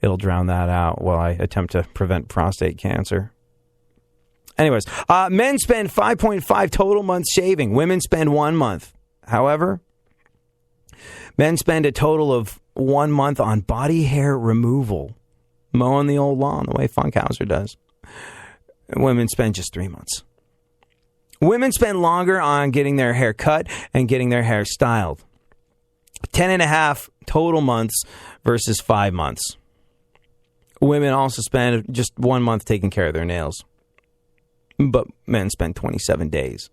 It'll drown that out while I attempt to prevent prostate cancer. Anyways, men spend 5.5 total months shaving. Women spend 1 month. However, men spend a total of 1 month on body hair removal, mowing the old lawn the way Funkhauser does. Women spend just 3 months. Women spend longer on getting their hair cut and getting their hair styled. 10.5 total months versus 5 months. Women also spend just 1 month taking care of their nails. But men spend 27 days.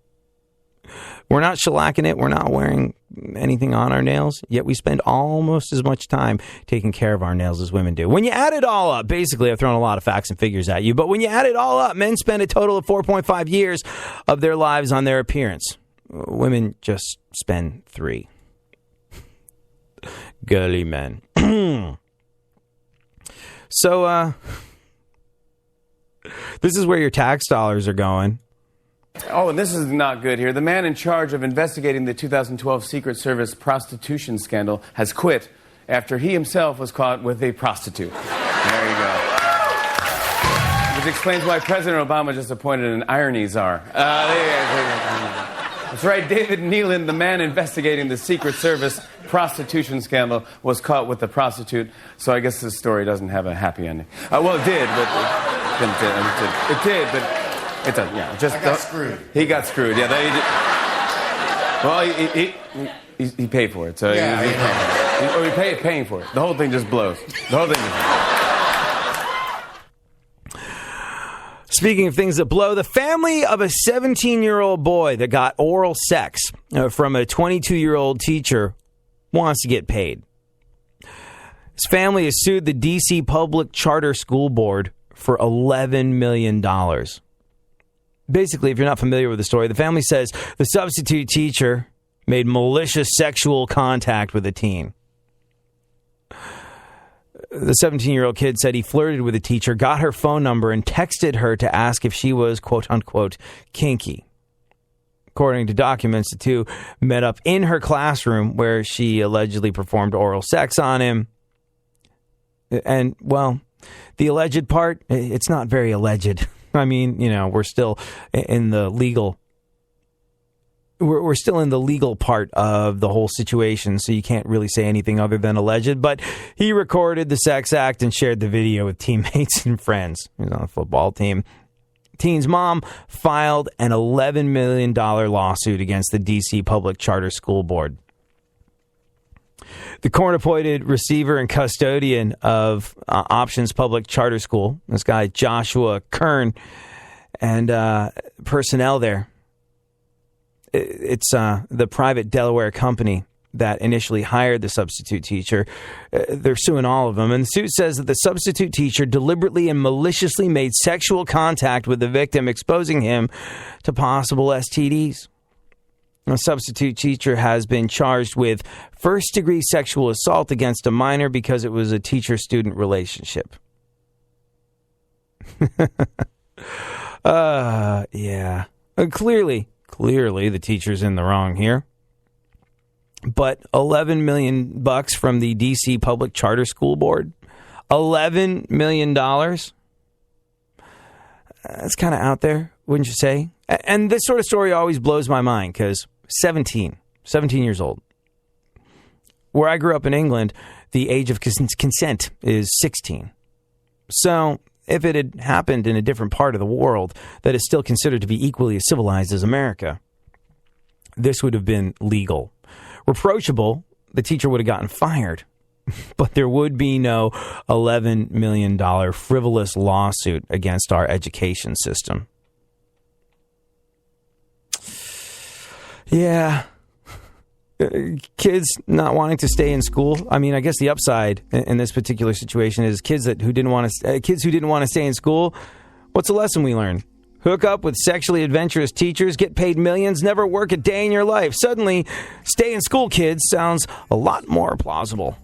We're not shellacking it. We're not wearing anything on our nails. Yet we spend almost as much time taking care of our nails as women do. When you add it all up, basically I've thrown a lot of facts and figures at you, but when you add it all up, men spend a total of 4.5 years of their lives on their appearance. Women just spend 3. Girly men. So, this is where your tax dollars are going. Oh, and this is not good here. The man in charge of investigating the 2012 Secret Service prostitution scandal has quit after he himself was caught with a prostitute. There you go. Which explains why President Obama just appointed an irony czar. That's right, David Nealon, the man investigating the Secret Service prostitution scandal, was caught with a prostitute, so I guess this story doesn't have a happy ending. Well, it did, but it did, but it doesn't. Yeah, just got screwed. He got screwed. Yeah, he paid for it. So yeah, he paying for it. The whole thing just blows. The whole thing. Speaking of things that blow, the family of a 17-year-old boy that got oral sex from a 22-year-old teacher wants to get paid. His family has sued the D.C. Public Charter School Board for $11 million. Basically, if you're not familiar with the story, the family says the substitute teacher made malicious sexual contact with a teen. The 17-year-old kid said he flirted with the teacher, got her phone number, and texted her to ask if she was, quote-unquote, kinky. According to documents, the two met up in her classroom where she allegedly performed oral sex on him. And, well, the alleged part, it's not very alleged. I mean, you know, we're still in the legal... We're still in the legal part of the whole situation, so you can't really say anything other than alleged. But he recorded the sex act and shared the video with teammates and friends. He was on a football team. Teen's mom filed an $11 million lawsuit against the D.C. Public Charter School Board. The court-appointed receiver and custodian of Options Public Charter School, this guy Joshua Kern, and personnel there, it's the private Delaware company that initially hired the substitute teacher. They're suing all of them. And the suit says that the substitute teacher deliberately and maliciously made sexual contact with the victim, exposing him to possible STDs. The substitute teacher has been charged with first-degree sexual assault against a minor because it was a teacher-student relationship. Yeah. Clearly, the teacher's in the wrong here. But $11 million from the D.C. Public Charter School Board? $11 million? That's kind of out there, wouldn't you say? And this sort of story always blows my mind because 17 years old. Where I grew up in England, the age of consent is 16. So if it had happened in a different part of the world that is still considered to be equally as civilized as America, this would have been legal. Reproachable, the teacher would have gotten fired, but there would be no $11 million frivolous lawsuit against our education system. Yeah. Kids not wanting to stay in school. I mean, I guess the upside in this particular situation is kids who didn't want to stay in school. What's the lesson we learn? Hook up with sexually adventurous teachers, get paid millions, never work a day in your life. Suddenly, stay in school, kids sounds a lot more plausible.